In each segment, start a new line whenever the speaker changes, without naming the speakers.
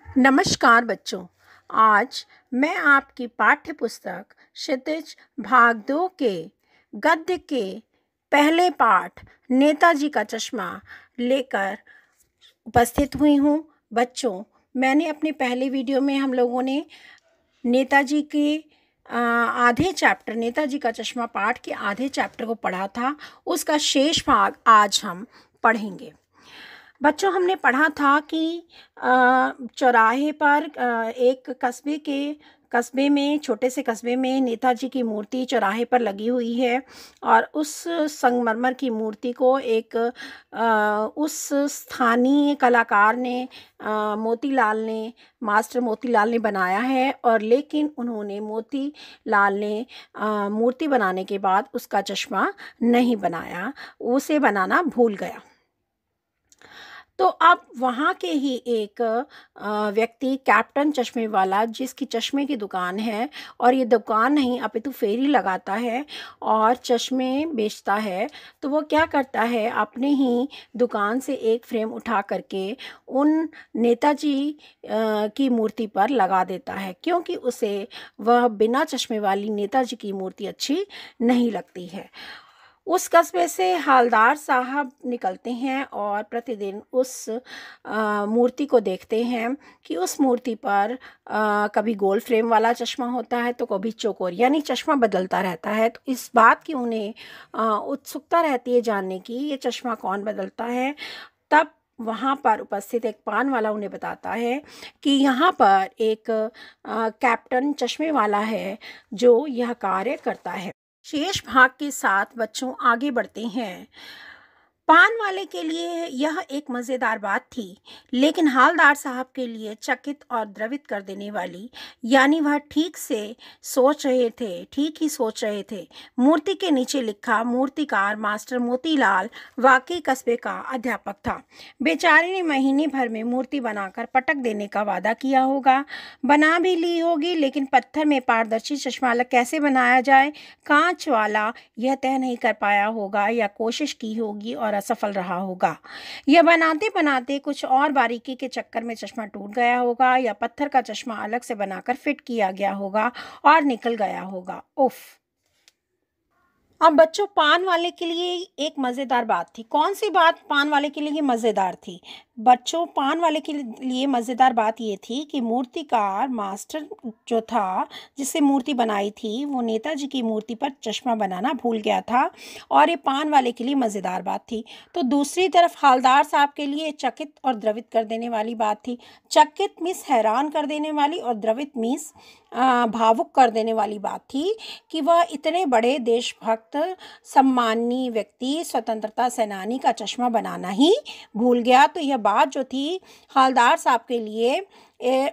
नमस्कार बच्चों। आज मैं आपकी पाठ्य पुस्तक क्षितिज भाग 2 के गद्य के पहले पाठ नेताजी का चश्मा लेकर उपस्थित हुई हूँ। बच्चों, मैंने अपने पहले वीडियो में हम लोगों ने नेताजी के आधे चैप्टर नेताजी का चश्मा पाठ के आधे चैप्टर को पढ़ा था। उसका शेष भाग आज हम पढ़ेंगे। बच्चों, हमने पढ़ा था कि चौराहे पर एक कस्बे में छोटे से कस्बे में नेताजी की मूर्ति चौराहे पर लगी हुई है और उस संगमरमर की मूर्ति को एक उस स्थानीय कलाकार ने मास्टर मोतीलाल ने बनाया है। और लेकिन उन्होंने मोतीलाल ने मूर्ति बनाने के बाद उसका चश्मा नहीं बनाया, उसे बनाना भूल गया। तो अब वहाँ के ही एक व्यक्ति कैप्टन चश्मे वाला, जिसकी चश्मे की दुकान है और ये दुकान नहीं अपितु फेरी लगाता है और चश्मे बेचता है, तो वो क्या करता है, अपने ही दुकान से एक फ्रेम उठा करके उन नेताजी की मूर्ति पर लगा देता है, क्योंकि उसे वह बिना चश्मे वाली नेताजी की मूर्ति अच्छी नहीं लगती है। उस कस्बे से हालदार साहब निकलते हैं और प्रतिदिन उस मूर्ति को देखते हैं कि उस मूर्ति पर कभी गोल फ्रेम वाला चश्मा होता है तो कभी चौकोर, यानी चश्मा बदलता रहता है। तो इस बात की उन्हें उत्सुकता रहती है जानने की, ये चश्मा कौन बदलता है। तब वहाँ पर उपस्थित एक पान वाला उन्हें बताता है कि यहाँ पर एक कैप्टन चश्मे वाला है जो यह कार्य करता है। शेष भाग के साथ बच्चों आगे बढ़ते हैं। पान वाले के लिए यह एक मज़ेदार बात थी, लेकिन हालदार साहब के लिए चकित और द्रवित कर देने वाली, यानी वह ठीक ही सोच रहे थे। मूर्ति के नीचे लिखा, मूर्तिकार मास्टर मोतीलाल वाकई कस्बे का अध्यापक था। बेचारे ने महीने भर में मूर्ति बनाकर पटक देने का वादा किया होगा, बना भी ली होगी, लेकिन पत्थर में पारदर्शी चश्मा कैसे बनाया जाए, कांच वाला, यह तय नहीं कर पाया होगा या कोशिश की होगी और असफल रहा होगा। यह बनाते बनाते कुछ और बारीकी के चक्कर में चश्मा टूट गया होगा या पत्थर का चश्मा अलग से बनाकर फिट किया गया होगा और निकल गया होगा। उफ। अब बच्चों, पान वाले के लिए एक मज़ेदार बात थी। कौन सी बात पान वाले के लिए मज़ेदार थी? बच्चों, पान वाले के लिए मज़ेदार बात ये थी कि मूर्तिकार मास्टर जो था, जिससे मूर्ति बनाई थी, वो नेताजी की मूर्ति पर चश्मा बनाना भूल गया था और ये पान वाले के लिए मज़ेदार बात थी। तो दूसरी तरफ हालदार साहब के लिए चकित और द्रवित कर देने वाली बात थी। चकित मीन्स हैरान कर देने वाली और द्रवित मीन्स भावुक कर देने वाली बात थी कि वह इतने बड़े देशभक्त सम्माननीय व्यक्ति, स्वतंत्रता सेनानी का चश्मा बनाना ही भूल गया। तो यह बात जो थी हालदार साहब के लिए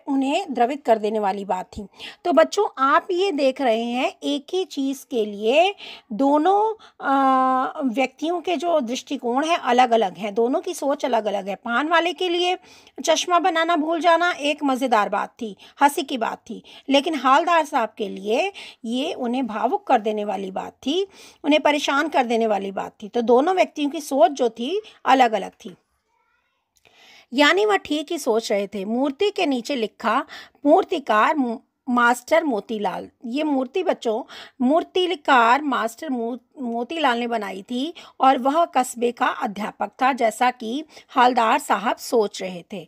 उन्हें द्रवित कर देने वाली बात थी। तो बच्चों, आप ये देख रहे हैं, एक ही चीज़ के लिए दोनों व्यक्तियों के जो दृष्टिकोण है अलग अलग हैं, दोनों की सोच अलग अलग है। पान वाले के लिए चश्मा बनाना भूल जाना एक मज़ेदार बात थी, हंसी की बात थी, लेकिन हालदार साहब के लिए ये उन्हें भावुक कर देने वाली बात थी, उन्हें परेशान कर देने वाली बात थी। तो दोनों व्यक्तियों की सोच जो थी अलग अलग थी, यानी वह ठीक ही सोच रहे थे। मूर्ति के नीचे लिखा, मूर्तिकार मास्टर मोतीलाल। ये मूर्ति बच्चों मूर्तिकार मास्टर मोतीलाल ने बनाई थी और वह कस्बे का अध्यापक था, जैसा कि हालदार साहब सोच रहे थे।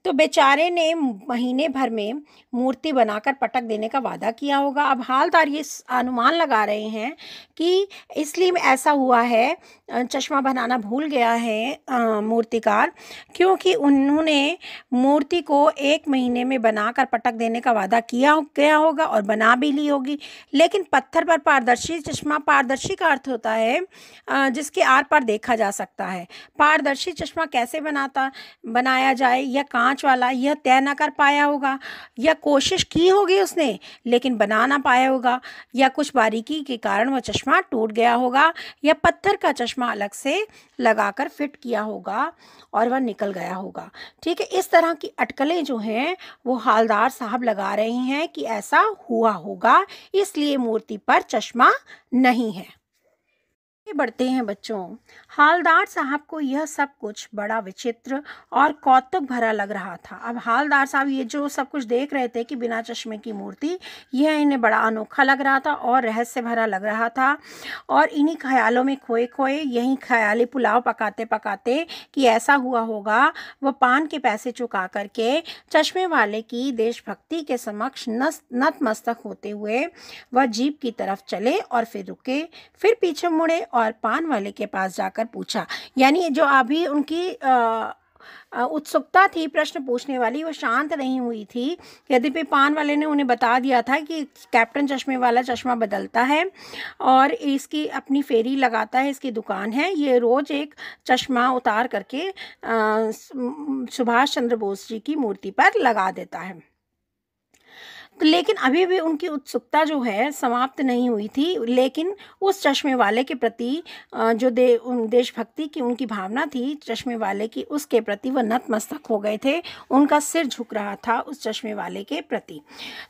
तो बेचारे ने महीने भर में मूर्ति बनाकर पटक देने का वादा किया होगा। अब हालदार ये अनुमान लगा रहे हैं कि इसलिए ऐसा हुआ है, चश्मा बनाना भूल गया है मूर्तिकार, क्योंकि उन्होंने मूर्ति को 1 महीने में बनाकर पटक देने का वादा किया गया होगा और बना भी ली होगी, लेकिन पत्थर पर पारदर्शी चश्मा, पारदर्शी का अर्थ होता है जिसके आर पार देखा जा सकता है। पारदर्शी चश्मा कैसे बनाया जाए, या कांच वाला, यह तय ना कर पाया होगा, या कोशिश की होगी उसने लेकिन बना ना पाया होगा, या कुछ बारीकी के कारण वह चश्मा टूट गया होगा, या पत्थर का चश्मा अलग से लगाकर फिट किया होगा और वह निकल गया होगा। ठीक है, इस तरह की अटकलें जो हैं वो हालदार साहब लगा रहे हैं कि ऐसा हुआ होगा, इसलिए मूर्ति पर चश्मा नहीं है। आगे बढ़ते हैं बच्चों। हालदार साहब को यह सब कुछ बड़ा विचित्र और कौतुक भरा लग रहा था। अब हालदार साहब ये जो सब कुछ देख रहे थे कि बिना चश्मे की मूर्ति, यह इन्हें बड़ा अनोखा लग रहा था और रहस्य भरा लग रहा था। और इन्हीं ख्यालों में खोए खोए यहीं ख्याली पुलाव पकाते पकाते कि ऐसा हुआ होगा, वह पान के पैसे चुका करके चश्मे वाले की देशभक्ति के समक्ष नतमस्तक होते हुए वह जीप की तरफ चले और फिर रुके, फिर पीछे मुड़े और पान वाले के पास जाकर पूछा। यानी जो अभी उनकी उत्सुकता थी प्रश्न पूछने वाली, वो शांत नहीं हुई थी। यद्यपि पान वाले ने उन्हें बता दिया था कि कैप्टन चश्मे वाला चश्मा बदलता है और इसकी अपनी फेरी लगाता है, इसकी दुकान है, ये रोज़ एक चश्मा उतार करके सुभाष चंद्र बोस जी की मूर्ति पर लगा देता है। लेकिन अभी भी उनकी उत्सुकता जो है समाप्त नहीं हुई थी। लेकिन उस चश्मे वाले के प्रति जो देशभक्ति की उनकी भावना थी चश्मे वाले की, उसके प्रति वह नतमस्तक हो गए थे। उनका सिर झुक रहा था उस चश्मे वाले के प्रति।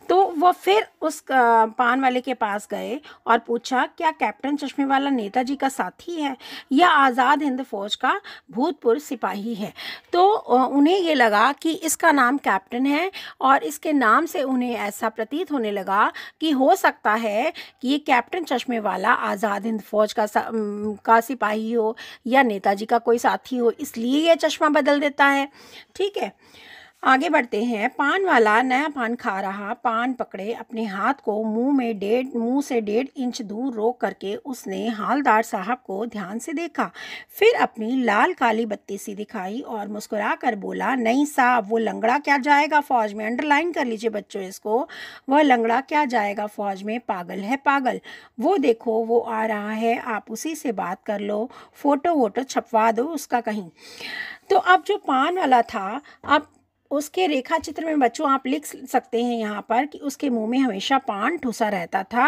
तो वह फिर उस पान वाले के पास गए और पूछा, क्या कैप्टन चश्मे वाला नेताजी का साथी है या आज़ाद हिंद फौज का भूतपूर्व सिपाही है? तो उन्हें ये लगा कि इसका नाम कैप्टन है और इसके नाम से उन्हें ऐसा प्रतीत होने लगा कि हो सकता है कि ये कैप्टन चश्मे वाला आज़ाद हिंद फौज का सिपाही हो या नेताजी का कोई साथी हो, इसलिए ये चश्मा बदल देता है। ठीक है, आगे बढ़ते हैं। पान वाला नया पान खा रहा, पान पकड़े अपने हाथ को मुंह से 1.5 इंच दूर रोक करके उसने हालदार साहब को ध्यान से देखा, फिर अपनी लाल काली बत्ती सी दिखाई और मुस्कुरा कर बोला, नहीं साहब, वो लंगड़ा क्या जाएगा फौज में। अंडरलाइन कर लीजिए बच्चों इसको, वह लंगड़ा क्या जाएगा फौज में, पागल है पागल। वो देखो वो आ रहा है, आप उसी से बात कर लो, फोटो वोटो छपवा दो उसका कहीं। तो अब जो पान वाला था, अब उसके रेखा चित्र में बच्चों आप लिख सकते हैं यहाँ पर कि उसके मुंह में हमेशा पान ठुसा रहता था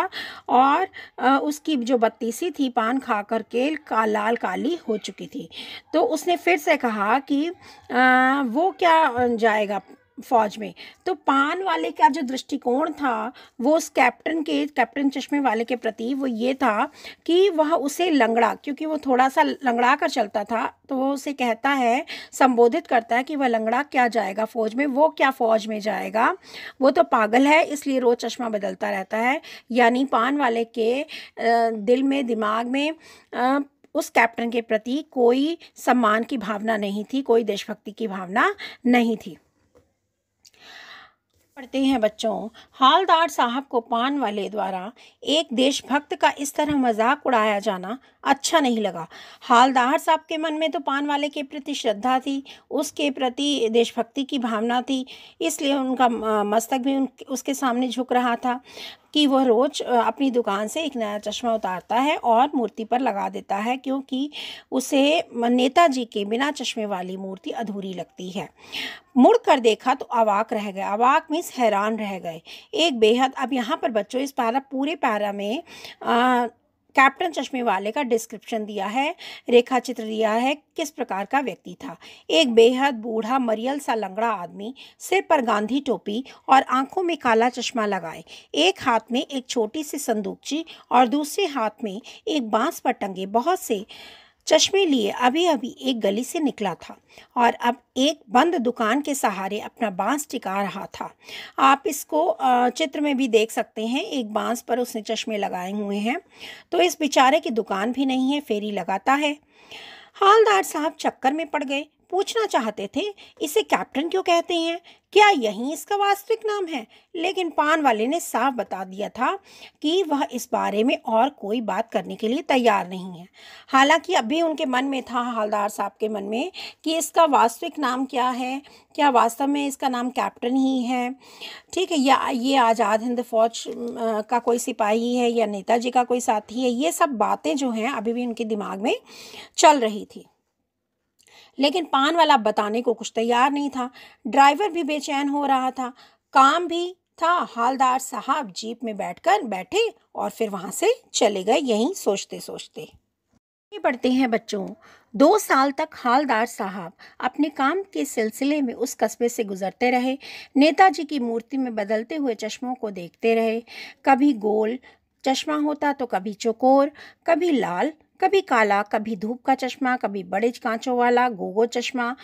और उसकी जो बत्ती सी थी पान खा करके लाल काली हो चुकी थी। तो उसने फिर से कहा कि वो क्या जाएगा फौज में। तो पान वाले का जो दृष्टिकोण था वो उस कैप्टन चश्मे वाले के प्रति वो ये था कि वह उसे लंगड़ा, क्योंकि वो थोड़ा सा लंगड़ा कर चलता था, तो वो उसे कहता है, संबोधित करता है कि वह लंगड़ा क्या जाएगा फौज में, वो क्या फौज में जाएगा, वो तो पागल है, इसलिए रोज चश्मा बदलता रहता है। यानी पान वाले के दिल में दिमाग में उस कैप्टन के प्रति कोई सम्मान की भावना नहीं थी, कोई देशभक्ति की भावना नहीं थी। पढ़ते हैं बच्चों। हालदार साहब को पान वाले द्वारा एक देशभक्त का इस तरह मजाक उड़ाया जाना अच्छा नहीं लगा। हालदार साहब के मन में तो पान वाले के प्रति श्रद्धा थी, उसके प्रति देशभक्ति की भावना थी, इसलिए उनका मस्तक भी उसके सामने झुक रहा था कि वह रोज अपनी दुकान से एक नया चश्मा उतारता है और मूर्ति पर लगा देता है, क्योंकि उसे नेताजी के बिना चश्मे वाली मूर्ति अधूरी लगती है। मुड़ कर देखा तो अवाक रह गए, अवाक मीन्स हैरान रह गए एक बेहद। अब यहाँ पर बच्चों इस पूरे पैरा में कैप्टन चश्मे वाले का डिस्क्रिप्शन दिया है, रेखा चित्र दिया है किस प्रकार का व्यक्ति था। एक बेहद बूढ़ा मरियल सा लंगड़ा आदमी, सिर पर गांधी टोपी और आंखों में काला चश्मा लगाए, एक हाथ में एक छोटी सी संदूकची और दूसरे हाथ में एक बांस पर टंगे बहुत से चश्मे लिए अभी अभी एक गली से निकला था और अब एक बंद दुकान के सहारे अपना बांस टिका रहा था। आप इसको चित्र में भी देख सकते हैं, एक बांस पर उसने चश्मे लगाए हुए हैं। तो इस बेचारे की दुकान भी नहीं है, फेरी लगाता है। हालदार साहब चक्कर में पड़ गए, पूछना चाहते थे इसे कैप्टन क्यों कहते हैं, क्या यही इसका वास्तविक नाम है। लेकिन पान वाले ने साफ बता दिया था कि वह इस बारे में और कोई बात करने के लिए तैयार नहीं है। हालांकि अभी उनके मन में था, हालदार साहब के मन में, कि इसका वास्तविक नाम क्या है, क्या वास्तव में इसका नाम कैप्टन ही है, ठीक है, या ये आज़ाद हिंद फौज का कोई सिपाही है या नेताजी का कोई साथी है। ये सब बातें जो हैं अभी भी उनके दिमाग में चल रही थी। लेकिन पान वाला बताने को कुछ तैयार नहीं था। ड्राइवर भी बेचैन हो रहा था, काम भी था। हालदार साहब जीप में बैठे और फिर वहां से चले गए, यहीं सोचते सोचते। आगे बढ़ते हैं बच्चों। 2 साल तक हालदार साहब अपने काम के सिलसिले में उस कस्बे से गुजरते रहे, नेताजी की मूर्ति में बदलते हुए चश्मों को देखते रहे। कभी गोल चश्मा होता तो कभी चौकोर, कभी लाल, कभी काला, कभी धूप का चश्मा, कभी बड़े कांचों वाला गोगो चश्मा,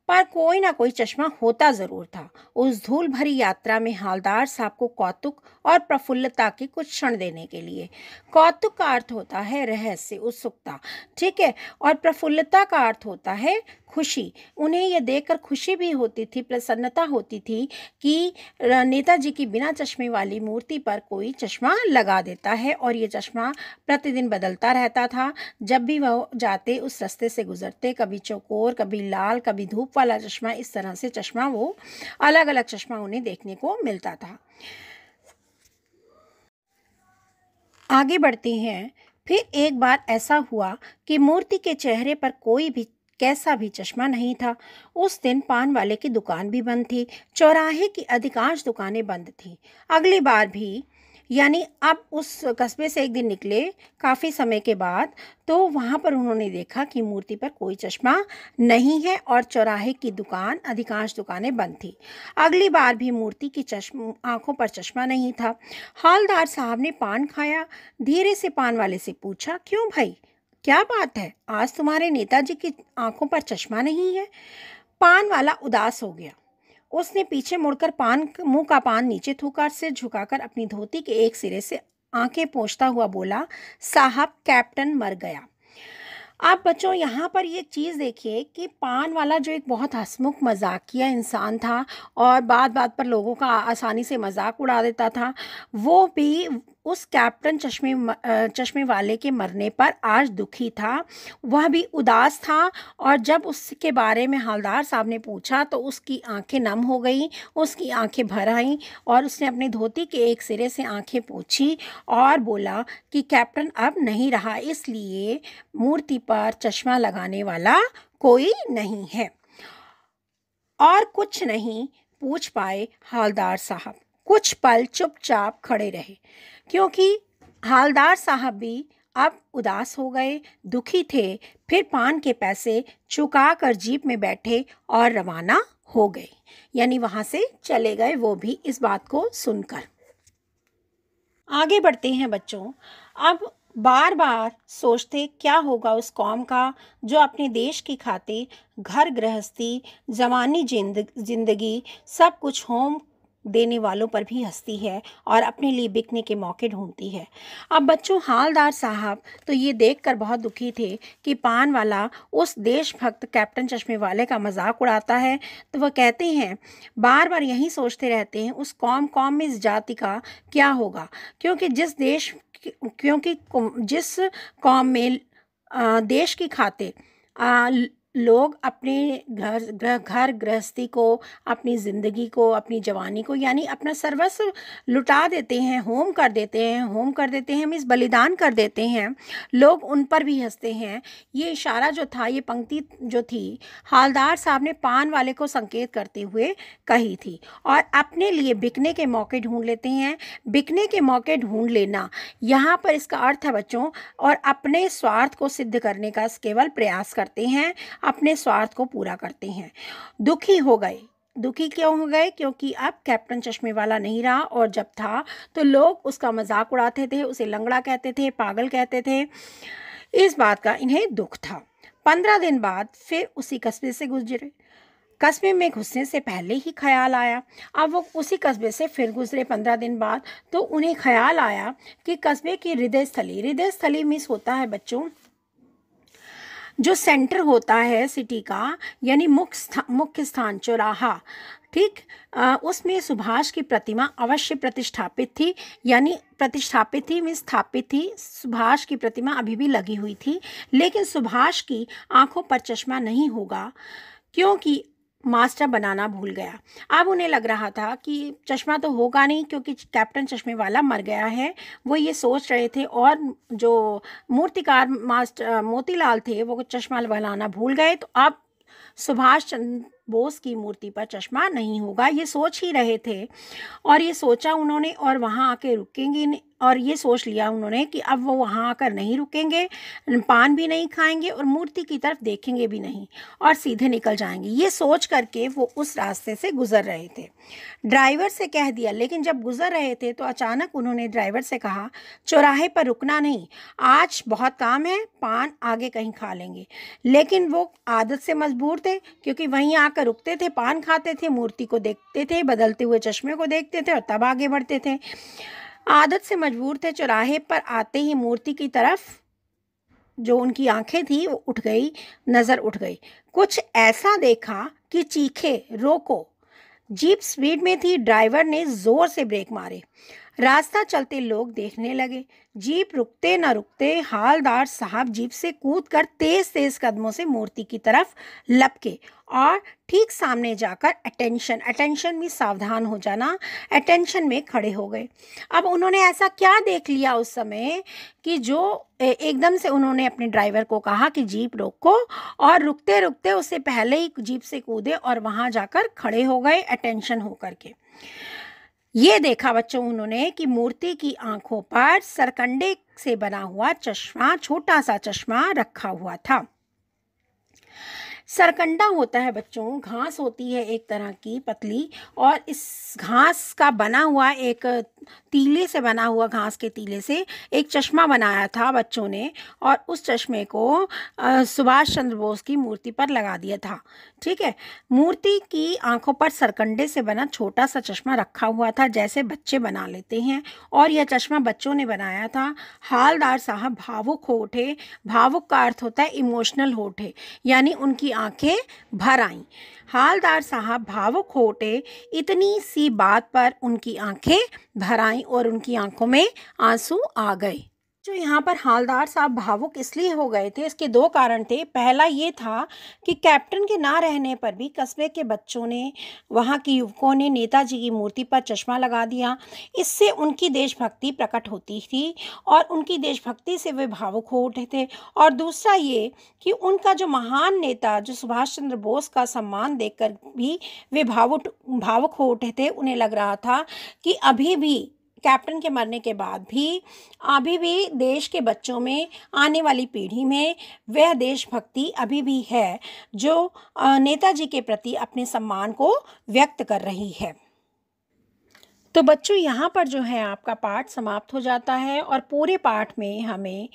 पर कोई ना कोई चश्मा होता जरूर था। उस धूल भरी यात्रा में हालदार साहब को कौतुक और प्रफुल्लता के कुछ क्षण देने के लिए। कौतुक का अर्थ होता है रहस्य, उत्सुकता, ठीक है, और प्रफुल्लता का अर्थ होता है खुशी। उन्हें यह देखकर खुशी भी होती थी, प्रसन्नता होती थी कि नेताजी की बिना चश्मे वाली मूर्ति पर कोई चश्मा लगा देता है, और ये चश्मा प्रतिदिन बदलता रहता था। जब भी वह जाते, उस रास्ते से गुजरते, कभी चौकोर, कभी लाल, कभी धूप वाला चश्मा, इस तरह से चश्मा वो अलग अलग चश्मा उन्हें देखने को मिलता था। आगे बढ़ते हैं। फिर एक बार ऐसा हुआ कि मूर्ति के चेहरे पर कोई भी कैसा भी चश्मा नहीं था। उस दिन पान वाले की दुकान भी बंद थी, चौराहे की अधिकांश दुकानें बंद थीं। अगली बार भी, यानी अब उस कस्बे से एक दिन निकले काफ़ी समय के बाद, तो वहाँ पर उन्होंने देखा कि मूर्ति पर कोई चश्मा नहीं है और चौराहे की दुकान, अधिकांश दुकानें बंद थी। अगली बार भी मूर्ति की आंखों पर चश्मा नहीं था। हवलदार साहब ने पान खाया, धीरे से पान वाले से पूछा, क्यों भाई, क्या बात है, आज तुम्हारे नेताजी की आंखों पर चश्मा नहीं है? पान वाला उदास हो गया। उसने पीछे मुड़कर मुंह का पान नीचे थूका, सिर झुकाकर अपनी धोती के एक सिरे से आंखें पोंछता हुआ बोला, साहब, कैप्टन मर गया। आप बच्चों यहाँ पर ये चीज़ देखिए कि पान वाला जो एक बहुत हंसमुख मजाकिया इंसान था और बात बात पर लोगों का आसानी से मजाक उड़ा देता था, वो भी उस कैप्टन चश्मे वाले के मरने पर आज दुखी था। वह भी उदास था, और जब उसके बारे में हवलदार साहब ने पूछा तो उसकी आंखें नम हो गईं, उसकी आंखें भर आईं, और उसने अपनी धोती के एक सिरे से आंखें पोंछी और बोला कि कैप्टन अब नहीं रहा, इसलिए मूर्ति पर चश्मा लगाने वाला कोई नहीं है। और कुछ नहीं पूछ पाए हवलदार साहब, कुछ पल चुपचाप खड़े रहे, क्योंकि हवलदार साहब भी अब उदास हो गए, दुखी थे। फिर पान के पैसे चुकाकर जीप में बैठे और रवाना हो गए, यानी वहां से चले गए, वो भी इस बात को सुनकर। आगे बढ़ते हैं बच्चों। अब बार बार सोचते क्या होगा उस कौम का जो अपने देश की खातिर घर गृहस्थी, जवानी जिंदगी सब कुछ होम देने वालों पर भी हंसती है और अपने लिए बिकने के मौके ढूंढती है। अब बच्चों, हवलदार साहब तो ये देखकर बहुत दुखी थे कि पान वाला उस देशभक्त कैप्टन चश्मे वाले का मजाक उड़ाता है। तो वह कहते हैं, बार बार यही सोचते रहते हैं उस कौम में इस जाति का क्या होगा, क्योंकि जिस कौम में देश की खातिर लोग अपने घर गृहस्थी को, अपनी ज़िंदगी को, अपनी जवानी को, यानी अपना सर्वस्व लुटा देते हैं, होम कर देते हैं, मीन्स बलिदान कर देते हैं, लोग उन पर भी हंसते हैं। ये इशारा जो था, ये पंक्ति जो थी, हवलदार साहब ने पान वाले को संकेत करते हुए कही थी। और अपने लिए बिकने के मौके ढूंढ लेते हैं। बिकने के मौके ढूंढ लेना, यहाँ पर इसका अर्थ है बच्चों, और अपने स्वार्थ को सिद्ध करने का केवल प्रयास करते हैं, अपने स्वार्थ को पूरा करते हैं। दुखी हो गए। दुखी क्यों हो गए? क्योंकि अब कैप्टन चश्मे वाला नहीं रहा, और जब था तो लोग उसका मजाक उड़ाते थे, उसे लंगड़ा कहते थे, पागल कहते थे। इस बात का इन्हें दुख था। 15 दिन बाद फिर उसी कस्बे से गुजरे। कस्बे में घुसने से पहले ही ख्याल आया, अब वो उसी कस्बे से फिर गुजरे 15 दिन बाद, तो उन्हें ख्याल आया कि कस्बे की हृदय स्थली मिस होता है बच्चों, जो सेंटर होता है सिटी का, यानी मुख्य स्थान, चौराहा, ठीक, उसमें सुभाष की प्रतिमा अवश्य प्रतिष्ठापित थी, यानी प्रतिष्ठापित थी मीन्स स्थापित थी। सुभाष की प्रतिमा अभी भी लगी हुई थी, लेकिन सुभाष की आंखों पर चश्मा नहीं होगा, क्योंकि मास्टर बनाना भूल गया। अब उन्हें लग रहा था कि चश्मा तो होगा नहीं, क्योंकि कैप्टन चश्मे वाला मर गया है, वो ये सोच रहे थे। और जो मूर्तिकार मास्टर मोतीलाल थे, वो चश्मा बनाना भूल गए, तो अब सुभाष चंद्र बोस की मूर्ति पर चश्मा नहीं होगा, ये सोच ही रहे थे। और ये सोचा उन्होंने, और वहाँ आके रुकेंगे और ये सोच लिया उन्होंने कि अब वो वहाँ आकर नहीं रुकेंगे, पान भी नहीं खाएंगे और मूर्ति की तरफ देखेंगे भी नहीं और सीधे निकल जाएंगे। ये सोच करके वो उस रास्ते से गुजर रहे थे। ड्राइवर से कह दिया, लेकिन जब गुजर रहे थे तो अचानक उन्होंने ड्राइवर से कहा, चौराहे पर रुकना नहीं, आज बहुत काम है, पान आगे कहीं खा लेंगे। लेकिन वो आदत से मजबूर थे, क्योंकि वहीं आकर रुकते थे, पान खाते थे, मूर्ति को देखते थे, बदलते हुए चश्मे को देखते थे और तब आगे बढ़ते थे। आदत से मजबूर थे। चौराहे पर आते ही मूर्ति की तरफ जो उनकी आंखें थी वो उठ गई, नज़र उठ गई। कुछ ऐसा देखा कि चीखे, रोको। जीप स्पीड में थी। ड्राइवर ने जोर से ब्रेक मारे। रास्ता चलते लोग देखने लगे। जीप रुकते न रुकते हालदार साहब जीप से कूदकर तेज तेज कदमों से मूर्ति की तरफ लपके और ठीक सामने जाकर अटेंशन में सावधान हो जाना, अटेंशन में खड़े हो गए। अब उन्होंने ऐसा क्या देख लिया उस समय कि जो एकदम से उन्होंने अपने ड्राइवर को कहा कि जीप रोको, और रुकते रुकते उससे पहले ही जीप से कूदे और वहां जाकर खड़े हो गए अटेंशन होकर के। ये देखा बच्चों उन्होंने कि मूर्ति की आंखों पर सरकंडे से बना हुआ चश्मा, छोटा सा चश्मा रखा हुआ था। सरकंडा होता है बच्चों, घास होती है एक तरह की पतली, और इस घास का बना हुआ एक तीले से बना हुआ, घास के तीले से एक चश्मा बनाया था बच्चों ने, और उस चश्मे को सुभाष चंद्र बोस की मूर्ति पर लगा दिया था। ठीक है, मूर्ति की आंखों पर सरकंडे से बना छोटा सा चश्मा रखा हुआ था, जैसे बच्चे बना लेते हैं, और यह चश्मा बच्चों ने बनाया था। हालदार साहब भावुक हो उठे। भावुक का अर्थ होता है इमोशनल हो उठे, यानी उनकी आंखें भर आईं। हालदार साहब भावुक हो उठे। इतनी सी बात पर उनकी आंखें भर आईं और उनकी आंखों में आंसू आ गए। जो यहाँ पर हालदार साहब भावुक इसलिए हो गए थे, इसके दो कारण थे। पहला ये था कि कैप्टन के ना रहने पर भी कस्बे के बच्चों ने, वहाँ के युवकों ने नेताजी की मूर्ति पर चश्मा लगा दिया। इससे उनकी देशभक्ति प्रकट होती थी और उनकी देशभक्ति से वे भावुक हो उठे थे। और दूसरा ये कि उनका जो महान नेता जो सुभाष चंद्र बोस का सम्मान देखकर भी वे भावुक हो उठे थे। उन्हें लग रहा था कि अभी भी कैप्टन के मरने के बाद भी अभी भी देश के बच्चों में, आने वाली पीढ़ी में वह देशभक्ति अभी भी है जो नेताजी के प्रति अपने सम्मान को व्यक्त कर रही है। तो बच्चों यहाँ पर जो है आपका पाठ समाप्त हो जाता है, और पूरे पाठ में हमें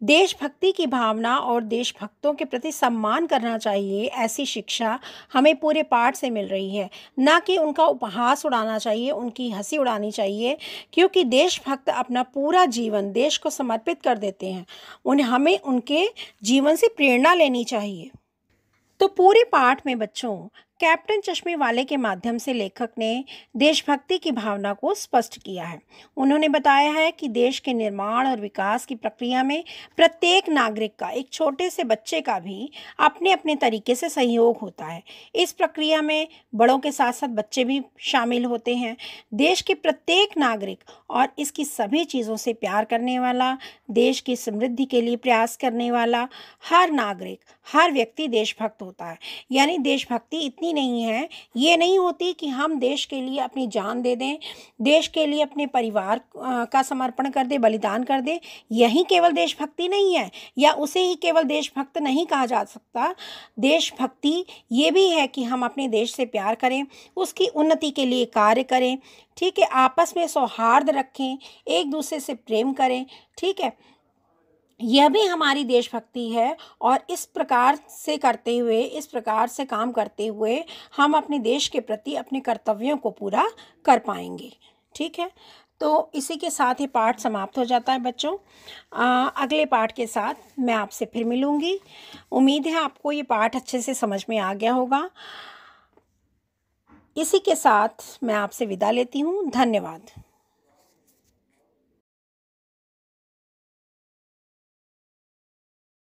देशभक्ति की भावना और देशभक्तों के प्रति सम्मान करना चाहिए, ऐसी शिक्षा हमें पूरे पाठ से मिल रही है। ना कि उनका उपहास उड़ाना चाहिए, उनकी हंसी उड़ानी चाहिए, क्योंकि देशभक्त अपना पूरा जीवन देश को समर्पित कर देते हैं। हमें उनके जीवन से प्रेरणा लेनी चाहिए। तो पूरे पाठ में बच्चों कैप्टन चश्मे वाले के माध्यम से लेखक ने देशभक्ति की भावना को स्पष्ट किया है। उन्होंने बताया है कि देश के निर्माण और विकास की प्रक्रिया में प्रत्येक नागरिक का, एक छोटे से बच्चे का भी अपने अपने तरीके से सहयोग होता है। इस प्रक्रिया में बड़ों के साथ साथ बच्चे भी शामिल होते हैं। देश के प्रत्येक नागरिक और इसकी सभी चीज़ों से प्यार करने वाला, देश की समृद्धि के लिए प्रयास करने वाला हर नागरिक, हर व्यक्ति देशभक्त होता है। यानी देशभक्ति इतनी नहीं है, ये नहीं होती कि हम देश के लिए अपनी जान दे दें, देश के लिए अपने परिवार का समर्पण कर दें, बलिदान कर दें, यही केवल देशभक्ति नहीं है, या उसे ही केवल देशभक्त नहीं कहा जा सकता। देशभक्ति ये भी है कि हम अपने देश से प्यार करें, उसकी उन्नति के लिए कार्य करें। ठीक है, आपस में सौहार्द रखें, एक दूसरे से प्रेम करें। ठीक है, यह भी हमारी देशभक्ति है, और इस प्रकार से करते हुए, इस प्रकार से काम करते हुए हम अपने देश के प्रति अपने कर्तव्यों को पूरा कर पाएंगे। ठीक है, तो इसी के साथ ही पाठ समाप्त हो जाता है बच्चों। अगले पाठ के साथ मैं आपसे फिर मिलूँगी। उम्मीद है आपको ये पाठ अच्छे से समझ में आ गया होगा। इसी के साथ मैं आपसे विदा लेती हूँ। धन्यवाद।